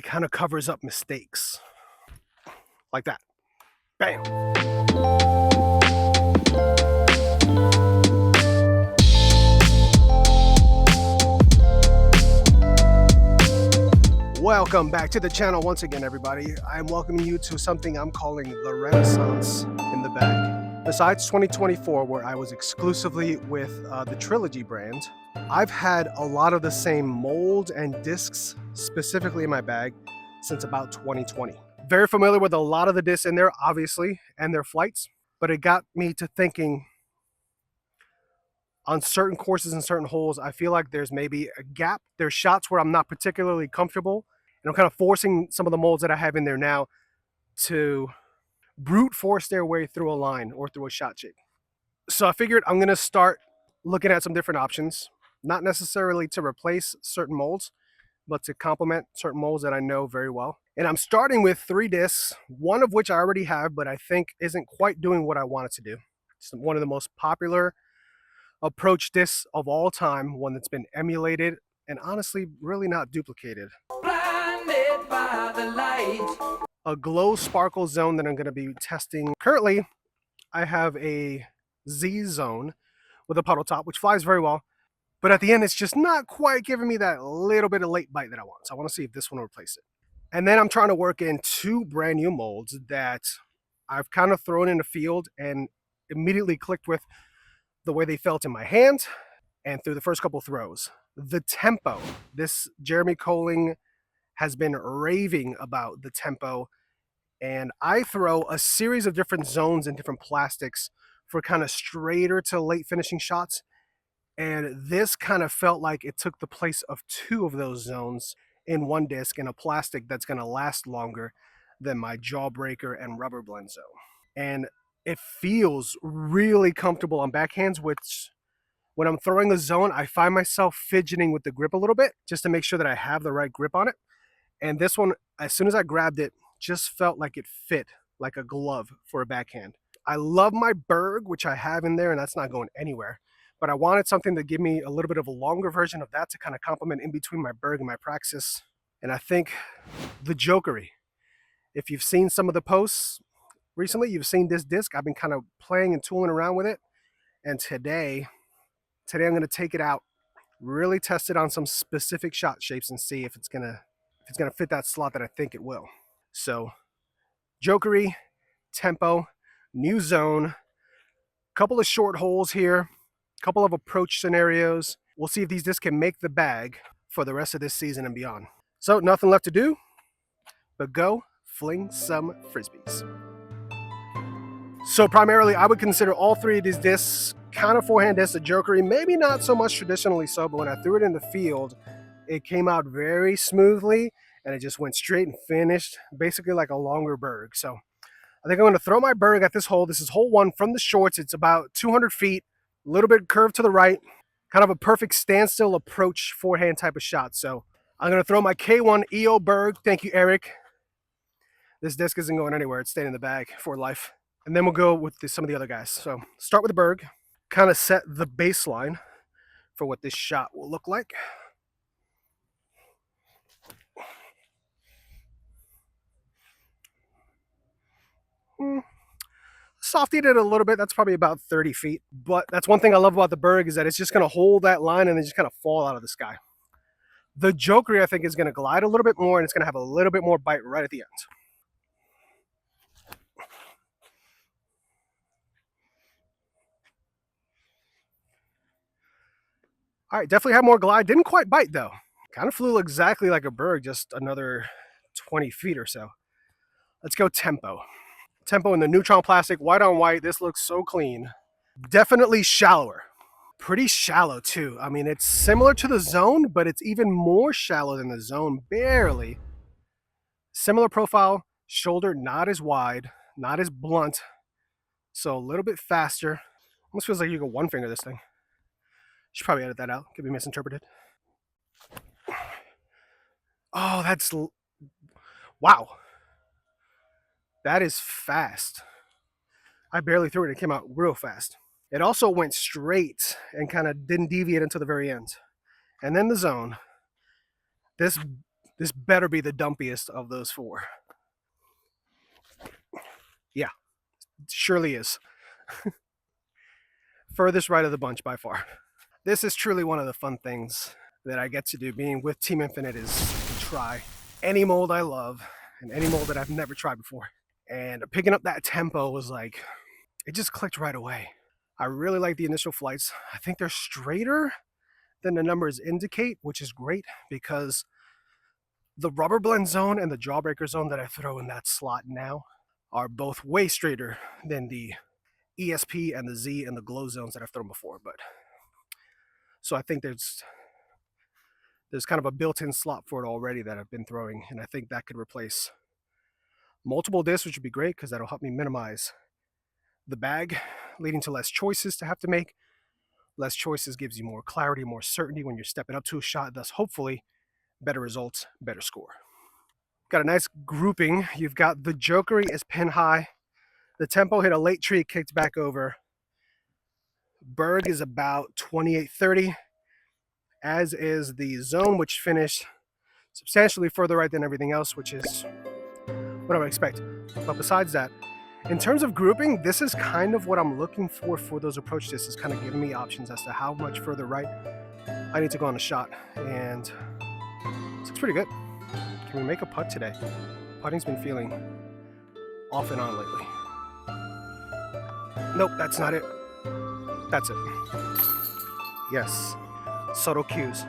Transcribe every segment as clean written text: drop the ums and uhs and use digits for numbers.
it kind of covers up mistakes. Like that. Bam. Welcome back to the channel once again, everybody. I'm welcoming you to something I'm calling the Renaissance in the bag. Besides 2024, where I was exclusively with the Trilogy brand, I've had a lot of the same molds and discs specifically in my bag since about 2020. Very familiar with a lot of the discs in there, obviously, and their flights, but it got me to thinking on certain courses and certain holes, I feel like there's maybe a gap. There's shots where I'm not particularly comfortable, and I'm kind of forcing some of the molds that I have in there now to brute force their way through a line or through a shot shape. So I figured I'm going to start looking at some different options, not necessarily to replace certain molds, but to complement certain molds that I know very well. And I'm starting with 3 discs, one of which I already have, but I think isn't quite doing what I want it to do. It's one of the most popular approach discs of all time, one that's been emulated and honestly really not duplicated. Blinded by the light. A glow sparkle zone that I'm going to be testing. Currently, I have a Z zone with a puddle top, which flies very well. But at the end, it's just not quite giving me that little bit of late bite that I want. So I want to see if this one will replace it. And then I'm trying to work in 2 brand new molds that I've kind of thrown in the field and immediately clicked with the way they felt in my hand and through the first couple throws. The tempo. This Jeremy Colling has been raving about the tempo, and I throw a series of different zones and different plastics for kind of straighter to late finishing shots, and this kind of felt like it took the place of 2 of those zones in one disc in a plastic that's going to last longer than my Jawbreaker and Rubber Blend zone. And it feels really comfortable on backhands, which when I'm throwing a zone, I find myself fidgeting with the grip a little bit just to make sure that I have the right grip on it. And this one, as soon as I grabbed it, just felt like it fit like a glove for a backhand. I love my Berg, which I have in there, and that's not going anywhere. But I wanted something to give me a little bit of a longer version of that to kind of complement in between my Berg and my Praxis. And I think the Jokeri. If you've seen some of the posts recently, you've seen this disc. I've been kind of playing and tooling around with it. And today I'm going to take it out, really test it on some specific shot shapes and see if it's going to fit that slot that I think it will. So Jokeri, tempo, new zone, couple of short holes here, couple of approach scenarios. We'll see if these discs can make the bag for the rest of this season and beyond. So nothing left to do but go fling some frisbees. So primarily, I would consider all 3 of these discs kind of forehand discs. The Jokeri, maybe not so much traditionally so, but when I threw it in the field, it came out very smoothly, and it just went straight and finished, basically like a longer Berg. So I think I'm going to throw my Berg at this hole. This is hole 1 from the shorts. It's about 200 feet, a little bit curved to the right, kind of a perfect standstill approach forehand type of shot. So I'm going to throw my K1 EO Berg. Thank you, Eric. This disc isn't going anywhere. It's staying in the bag for life. And then we'll go with some of the other guys. So start with the Berg, kind of set the baseline for what this shot will look like. Softied it a little bit. That's probably about 30 feet. But that's one thing I love about the Berg is that it's just going to hold that line and then just kind of fall out of the sky. The Jokeri, I think, is going to glide a little bit more, and it's going to have a little bit more bite right at the end. All right, definitely had more glide. Didn't quite bite, though. Kind of flew exactly like a Berg, just another 20 feet or so. Let's go tempo. Tempo in the Neutron plastic, white on white. This looks so clean. Definitely shallower. Pretty shallow, too. I mean, it's similar to the zone, but it's even more shallow than the zone, barely. Similar profile, shoulder not as wide, not as blunt, so a little bit faster. Almost feels like you can one finger this thing. Should probably edit that out. Could be misinterpreted. Oh, that's... Wow. That is fast. I barely threw it. It came out real fast. It also went straight and kind of didn't deviate until the very end. And then the zone. This This better be the dumpiest of those four. Yeah, it surely is. Furthest right of the bunch by far. This is truly one of the fun things that I get to do being with Team Infinite, is to try any mold I love and any mold that I've never tried before. And picking up that tempo was like, it just clicked right away. I really like the initial flights. I think they're straighter than the numbers indicate, which is great because the rubber blend zone and the jawbreaker zone that I throw in that slot now are both way straighter than the ESP and the Z and the glow zones that I've thrown before. But so I think there's kind of a built-in slot for it already that I've been throwing, and I think that could replace multiple discs, which would be great because that'll help me minimize the bag, leading to less choices to have to make. Less choices gives you more clarity, more certainty when you're stepping up to a shot, thus hopefully better results, better score. Got a nice grouping. You've got the Jokeri is pin high. The tempo hit a late tree, kicked back over. Berg is about 28-30, as is the zone, which finished substantially further right than everything else, which is what I would expect. But besides that, in terms of grouping, this is kind of what I'm looking for those approach discs, is kind of giving me options as to how much further right I need to go on a shot. And it's pretty good. Can we make a putt today? Putting's been feeling off and on lately. Nope, that's not it. That's it. Yes. Subtle cues.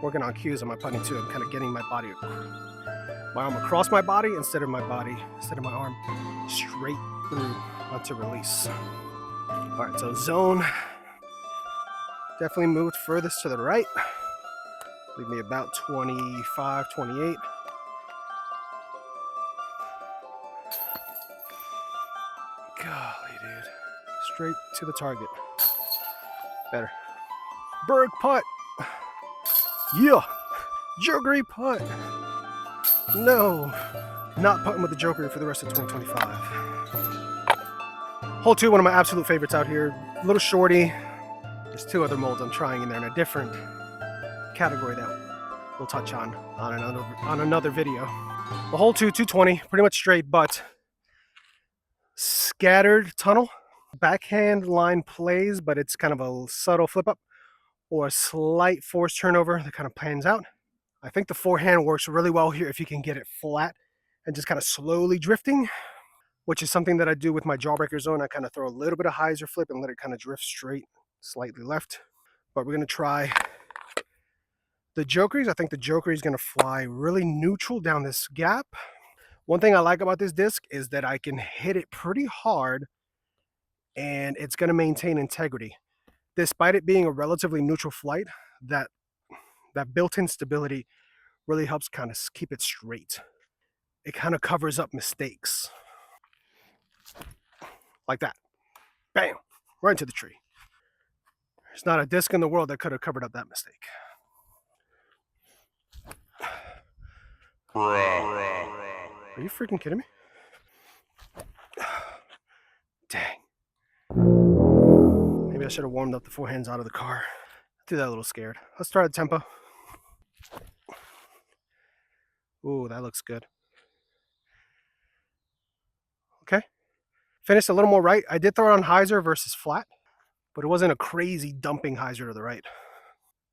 Working on cues on my putting too. I'm kind of getting my arm across my body instead of my arm straight through onto release. All right, so zone definitely moved furthest to the right. Leave me about 25, 28. Golly, dude. Straight to the target. Better. Berg putt. Yeah. Jokeri putt. No. Not putting with the Jokeri for the rest of 2025. Hole 2, one of my absolute favorites out here. A little shorty. There's 2 other molds I'm trying in there in a different category that we'll touch on another video. The hole 2, 220, pretty much straight, but scattered tunnel. Backhand line plays, but it's kind of a subtle flip up or a slight force turnover that kind of pans out. I think the forehand works really well here if you can get it flat and just kind of slowly drifting, which is something that I do with my jawbreaker zone. I kind of throw a little bit of hyzer flip and let it kind of drift straight, slightly left. But we're going to try the Jokeris. I think the Jokeri is going to fly really neutral down this gap. One thing I like about this disc is that I can hit it pretty hard and it's going to maintain integrity. Despite it being a relatively neutral flight, that built-in stability really helps kind of keep it straight. It kind of covers up mistakes. Like that. Bam! Right into the tree. There's not a disc in the world that could have covered up that mistake. Are you freaking kidding me? Dang. Maybe I should have warmed up the forehands out of the car. I threw that a little scared. Let's try the tempo. Ooh, that looks good. Okay. Finished a little more right. I did throw it on hyzer versus flat, but it wasn't a crazy dumping hyzer to the right.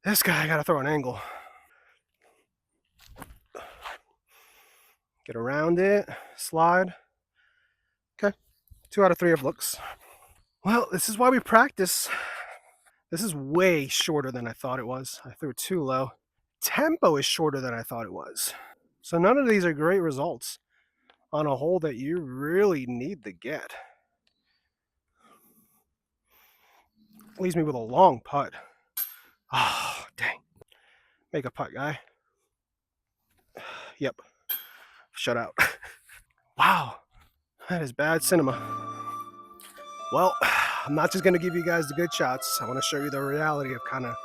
This guy I gotta throw an angle. Get around it, slide. Okay, 2 out of 3 of looks. Well, this is why we practice. This is way shorter than I thought it was. I threw it too low. Tempo is shorter than I thought it was. So none of these are great results on a hole that you really need to get. Leaves me with a long putt. Oh, dang. Make a putt, guy. Yep. Shut out. Wow. That is bad cinema. Well, I'm not just going to give you guys the good shots. I want to show you the reality of kind of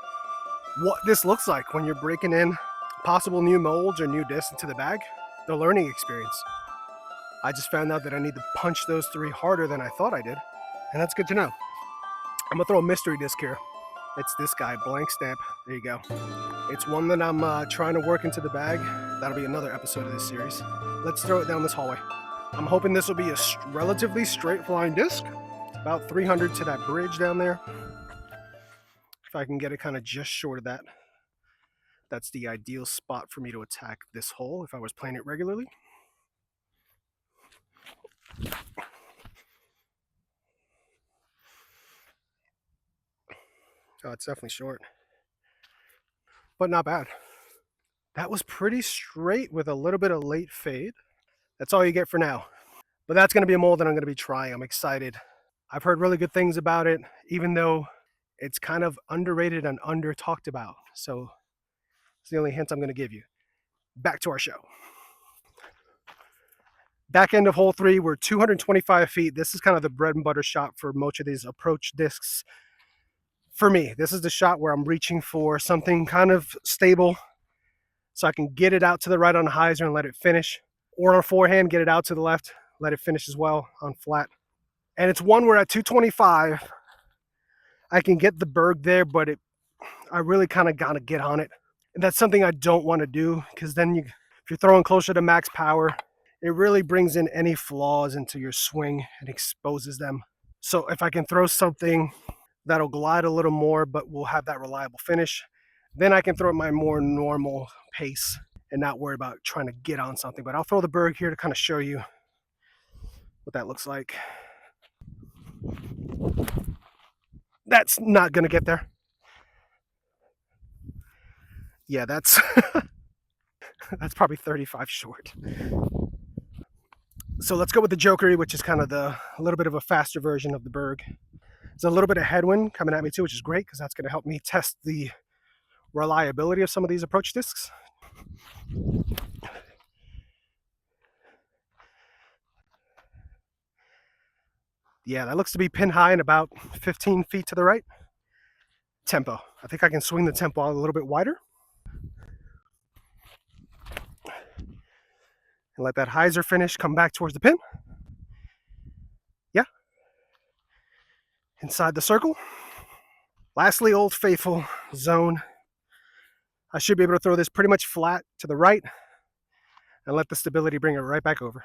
what this looks like when you're breaking in possible new molds or new discs into the bag. The learning experience. I just found out that I need to punch those 3 harder than I thought I did. And that's good to know. I'm going to throw a mystery disc here. It's this guy, Blank Stamp. There you go. It's one that I'm trying to work into the bag. That'll be another episode of this series. Let's throw it down this hallway. I'm hoping this will be a relatively straight flying disc. About 300 to that bridge down there. If I can get it kind of just short of that, that's the ideal spot for me to attack this hole if I was playing it regularly. Oh, it's definitely short, but not bad. That was pretty straight with a little bit of late fade. That's all you get for now. But that's going to be a mold that I'm going to be trying. I'm excited. I've heard really good things about it, even though it's kind of underrated and under talked about. So it's the only hint I'm going to give you. Back to our show. Back end of hole 3, we're 225 feet. This is kind of the bread and butter shot for most of these approach discs. For me, this is the shot where I'm reaching for something kind of stable so I can get it out to the right on a hyzer and let it finish. Or on a forehand, get it out to the left, let it finish as well on flat. And it's one where at 225, I can get the berg there, but I really kind of got to get on it. And that's something I don't want to do, because then if you're throwing closer to max power, it really brings in any flaws into your swing and exposes them. So if I can throw something that'll glide a little more, but will have that reliable finish, then I can throw at my more normal pace and not worry about trying to get on something. But I'll throw the berg here to kind of show you what that looks like. That's not going to get there. Yeah, that's that's probably 35 short. So let's go with the Jokeri, which is kind of a little bit of a faster version of the berg. There's a little bit of headwind coming at me too, which is great because that's going to help me test the reliability of some of these approach discs. Yeah, that looks to be pin high and about 15 feet to the right. Tempo. I think I can swing the tempo out a little bit wider. And let that hyzer finish come back towards the pin. Yeah. Inside the circle. Lastly, Old Faithful zone. I should be able to throw this pretty much flat to the right and let the stability bring it right back over.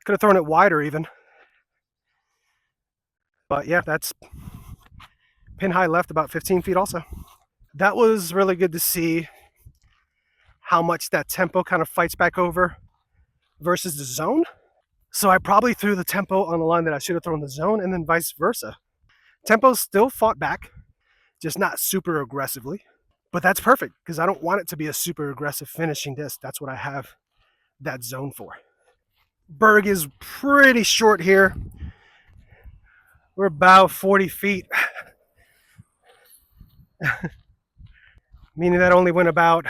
Could have thrown it wider even. But yeah, that's pin high left about 15 feet also. That was really good to see how much that tempo kind of fights back over versus the zone. So I probably threw the tempo on the line that I should have thrown the zone, and then vice versa. Tempo still fought back, just not super aggressively. But that's perfect because I don't want it to be a super aggressive finishing disc. That's what I have that zone for. Berg is pretty short here. We're about 40 feet. Meaning that only went about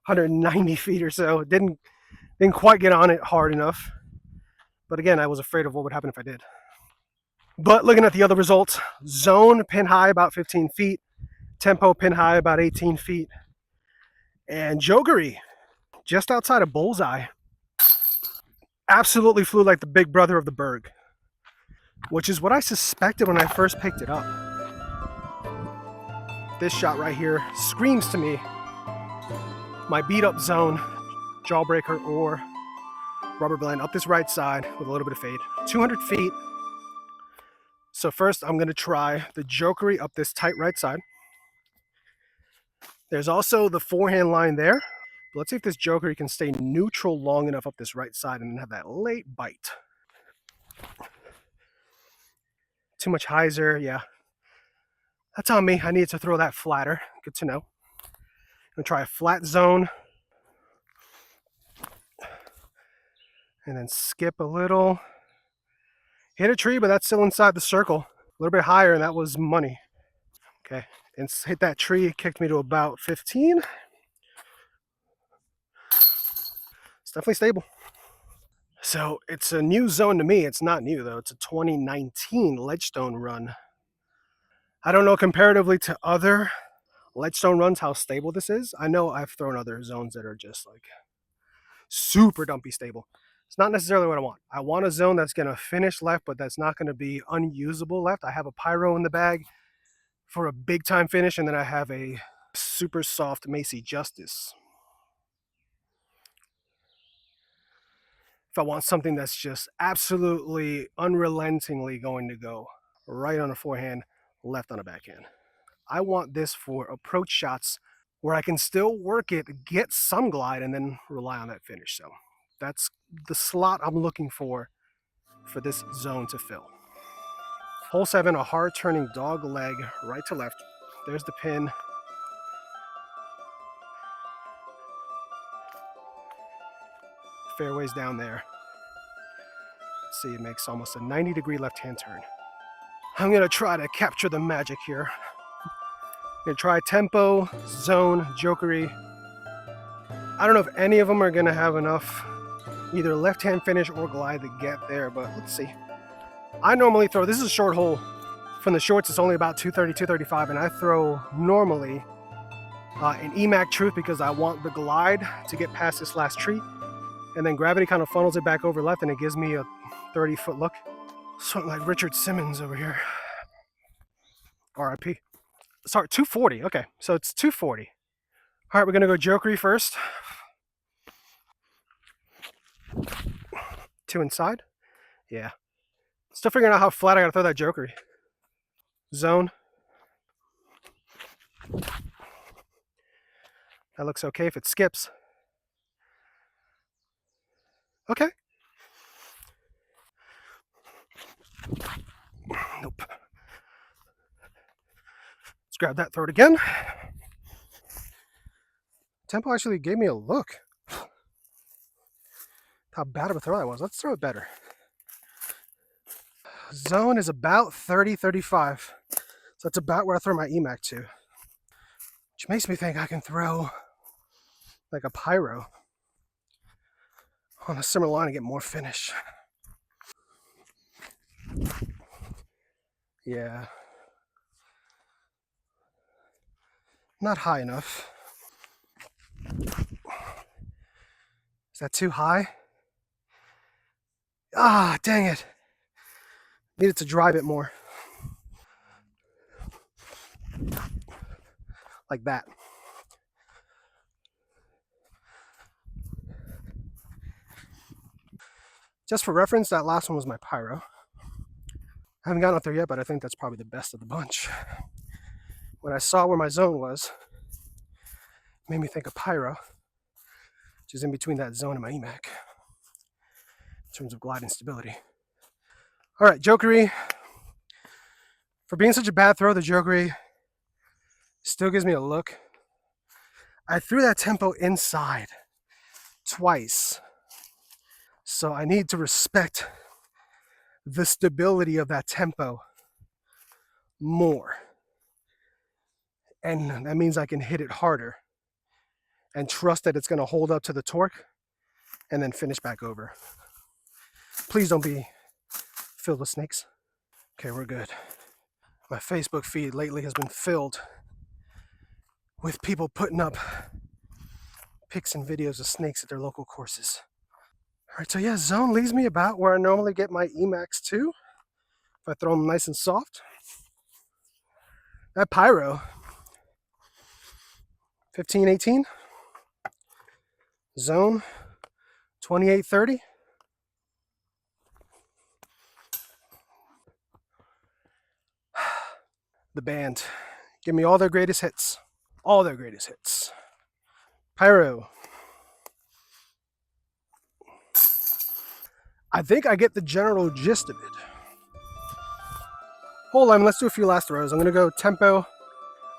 190 feet or so. Didn't quite get on it hard enough. But again, I was afraid of what would happen if I did. But looking at the other results, zone pin high about 15 feet, tempo pin high about 18 feet, and Jokeri just outside of bullseye. Absolutely flew like the big brother of the berg, which is what I suspected when I first picked it up. This shot right here screams to me my beat up zone, jawbreaker or rubber blend up this right side with a little bit of fade. 200 feet. So first I'm going to try the Jokeri up this tight right side. There's also the forehand line there. But let's see if this Jokeri can stay neutral long enough up this right side and then have that late bite. Too much hyzer, yeah. That's on me. I need to throw that flatter. Good to know. I'm going to try a flat zone. And then skip a little. Hit a tree, but that's still inside the circle. A little bit higher, and that was money. Okay, and hit that tree. It kicked me to about 15. It's definitely stable. So it's a new zone to me. It's not new, though. It's a 2019 Ledgestone run. I don't know comparatively to other Ledgestone runs how stable this is. I know I've thrown other zones that are just like super dumpy stable. It's not necessarily what I want. I want a zone that's going to finish left, but that's not going to be unusable left. I have a pyro in the bag for a big time finish, and then I have a super soft Macy Justice. If I want something that's just absolutely unrelentingly going to go right on a forehand, left on a backhand. I want this for approach shots where I can still work it, get some glide, and then rely on that finish. So that's the slot I'm looking for this zone to fill. Hole 7, a hard turning dog leg right to left. There's the pin. Fairways down there. Let's see, it makes almost a 90-degree left-hand turn. I'm gonna try to capture the magic here. I'm gonna try tempo, zone, Jokeri. I don't know if any of them are gonna have enough either left-hand finish or glide to get there, but let's see. I normally throw, this is a short hole. From the shorts, it's only about 230, 235, and I throw normally an EMAC truth because I want the glide to get past this last tree, and then gravity kind of funnels it back over left, and it gives me a 30-foot look. Something like Richard Simmons over here. RIP. Sorry, 240. Okay, so it's 240. All right, we're gonna go Jokeri first. 2 inside. Yeah. Still figuring out how flat I gotta throw that Jokeri. Zone. That looks okay if it skips. Okay. Nope. Let's grab that, throw it again. Tempo actually gave me a look. How bad of a throw that was. Let's throw it better. Zone is about 30, 35. So that's about where I throw my EMAC to. Which makes me think I can throw like a pyro on a similar line and get more finish. Yeah. Not high enough. Is that too high? Ah, dang it. Needed to drive it more. Like that. Just for reference, that last one was my pyro. I haven't gotten up there yet, but I think that's probably the best of the bunch. When I saw where my zone was, it made me think of pyro, which is in between that zone and my EMAC in terms of glide and stability. All right, Jokeri. For being such a bad throw, the Jokeri still gives me a look. I threw that tempo inside twice, so I need to respect the stability of that tempo more. And that means I can hit it harder and trust that it's going to hold up to the torque and then finish back over. Please don't be filled with snakes. Okay, we're good. My Facebook feed lately has been filled with people putting up pics and videos of snakes at their local courses. All right, so yeah, zone leaves me about where I normally get my EMAX to. If I throw them nice and soft. That pyro, 15, 18. Zone, 28, 30. The band, give me all their greatest hits. All their greatest hits. Pyro. I think I get the general gist of it. Hold on, let's do a few last throws. I'm gonna go tempo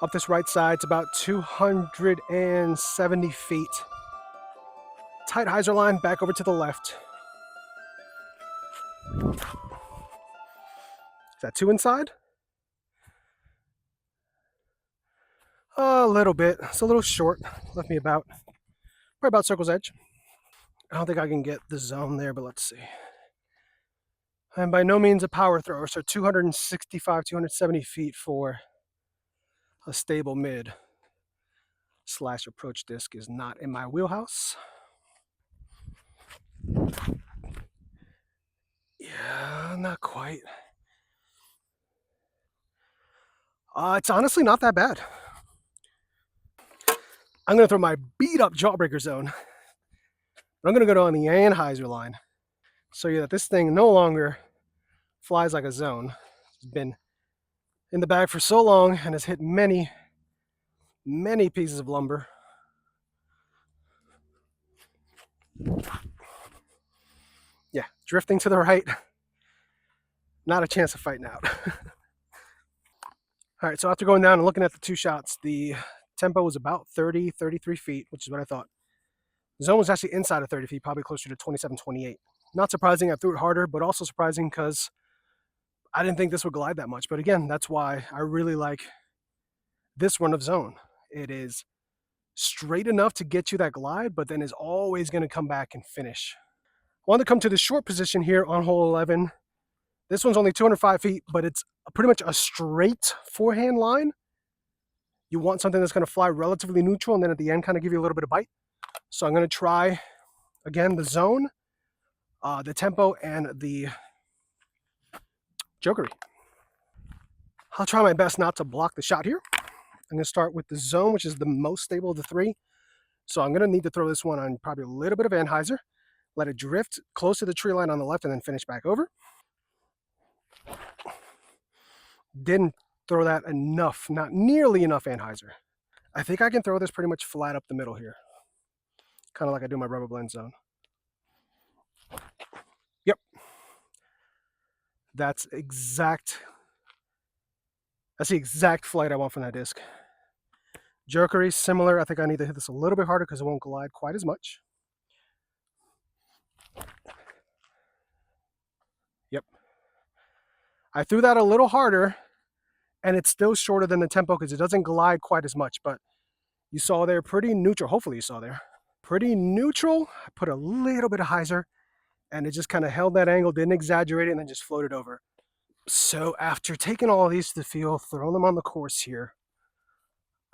up this right side. It's about 270 feet. Tight hyzer line, back over to the left. Is that 2 inside? A little bit. It's a little short. Left me about, probably about circle's edge. I don't think I can get the zone there, but let's see. I'm by no means a power thrower, so 265, 270 feet for a stable mid / approach disc is not in my wheelhouse. Yeah, not quite. It's honestly not that bad. I'm going to throw my beat up jawbreaker zone. I'm going to go on the Anheuser line. So yeah, this thing no longer flies like a zone. It's been in the bag for so long and has hit many, many pieces of lumber. Yeah, drifting to the right. Not a chance of fighting out. All right, so after going down and looking at the two shots, the tempo was about 30, 33 feet, which is what I thought. The zone was actually inside of 30 feet, probably closer to 27, 28. Not surprising, I threw it harder, but also surprising because I didn't think this would glide that much. But again, that's why I really like this run of zone. It is straight enough to get you that glide, but then is always going to come back and finish. I want to come to the short position here on hole 11. This one's only 205 feet, but it's pretty much a straight forehand line. You want something that's going to fly relatively neutral and then at the end kind of give you a little bit of bite. So I'm going to try, again, the zone, the tempo, and the Jokeri. I'll try my best not to block the shot here. I'm going to start with the zone, which is the most stable of the three. So I'm going to need to throw this one on probably a little bit of Anheuser, let it drift close to the tree line on the left, and then finish back over. Didn't throw that enough, not nearly enough Anheuser. I think I can throw this pretty much flat up the middle here. Kind of like I do my rubber blend zone. Yep. That's the exact flight I want from that disc. Jokeri, similar. I think I need to hit this a little bit harder because it won't glide quite as much. Yep. I threw that a little harder, and it's still shorter than the tempo because it doesn't glide quite as much, but you saw there pretty neutral. Hopefully you saw there. Pretty neutral. I put a little bit of hyzer, and it just kind of held that angle, didn't exaggerate it, and then just floated over. So after taking all of these to the field, throwing them on the course here,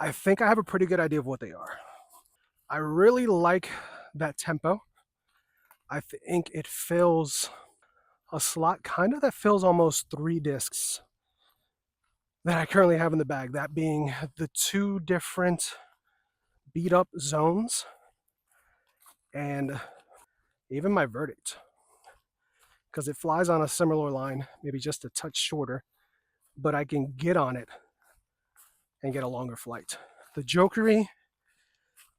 I think I have a pretty good idea of what they are. I really like that tempo. I think it fills a slot kind of that fills almost 3 discs that I currently have in the bag, that being the 2 different beat up zones and even my verdict, because it flies on a similar line, maybe just a touch shorter, but I can get on it and get a longer flight. The Jokeri,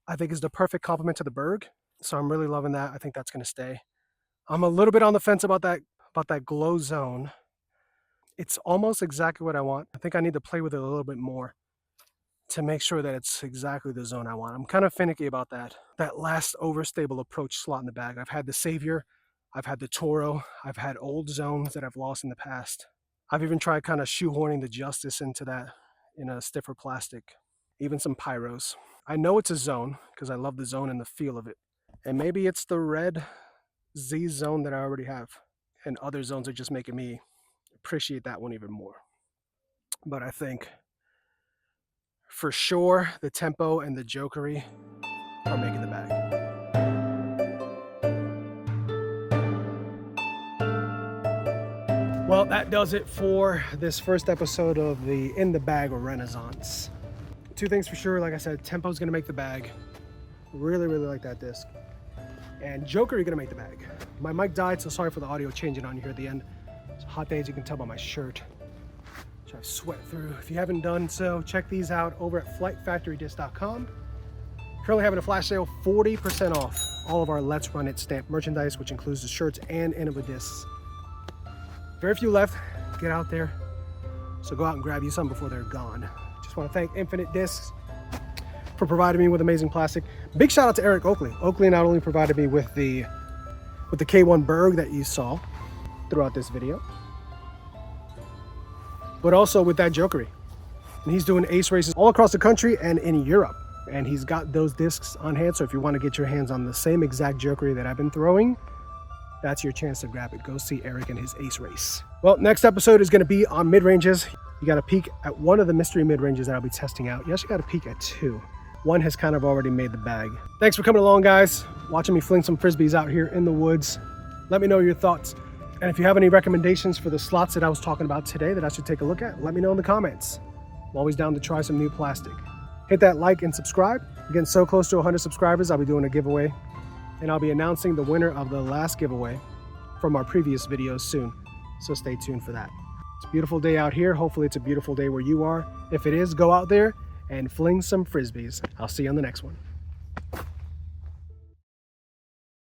I think, is the perfect complement to the Berg, so I'm really loving that. I think that's going to stay. I'm a little bit on the fence about that glow zone. It's almost exactly what I want. I think I need to play with it a little bit more to make sure that it's exactly the zone I want. I'm kind of finicky about that last overstable approach slot in the bag. I've had the Savior, I've had the Toro, I've had old zones that I've lost in the past. I've even tried kind of shoehorning the Justice into that in a stiffer plastic, even some Pyros. I know it's a zone because I love the zone and the feel of it. And maybe it's the red Z zone that I already have, and other zones are just making me appreciate that one even more. But I think for sure the tempo and the Jokeri are making the bag. Well, that does it for this first episode of the In the Bag Renaissance. 2 things for sure, like I said, tempo's gonna make the bag. Really, really like that disc. And Jokeri gonna make the bag. My mic died, so sorry for the audio changing on you here at the end. It's a hot day, as you can tell by my shirt, which I've sweat through. If you haven't done so, check these out over at flightfactorydisc.com. Currently having a flash sale, 40% off all of our Let's Run It stamped merchandise, which includes the shirts and Innova discs. Very few left. Get out there. So go out and grab you some before they're gone. Just want to thank Infinitediscs for providing me with amazing plastic. Big shout out to Eric Oakley. Oakley not only provided me with the K1 Berg that you saw throughout this video, but also with that Jokeri. And he's doing ace races all across the country and in Europe. And he's got those discs on hand, so if you want to get your hands on the same exact Jokeri that I've been throwing, that's your chance to grab it. Go see Eric and his ace race. Well, next episode is going to be on mid-ranges. You got a peek at one of the mystery mid-ranges that I'll be testing out. You actually got a peek at 2. One has kind of already made the bag. Thanks for coming along, guys. Watching me fling some Frisbees out here in the woods. Let me know your thoughts And if you have any recommendations for the slots that I was talking about today that I should take a look at, let me know in the comments. I'm always down to try some new plastic. Hit that like and subscribe. We're getting so close to 100 subscribers, I'll be doing a giveaway. And I'll be announcing the winner of the last giveaway from our previous videos soon. So stay tuned for that. It's a beautiful day out here. Hopefully it's a beautiful day where you are. If it is, go out there and fling some Frisbees. I'll see you on the next one.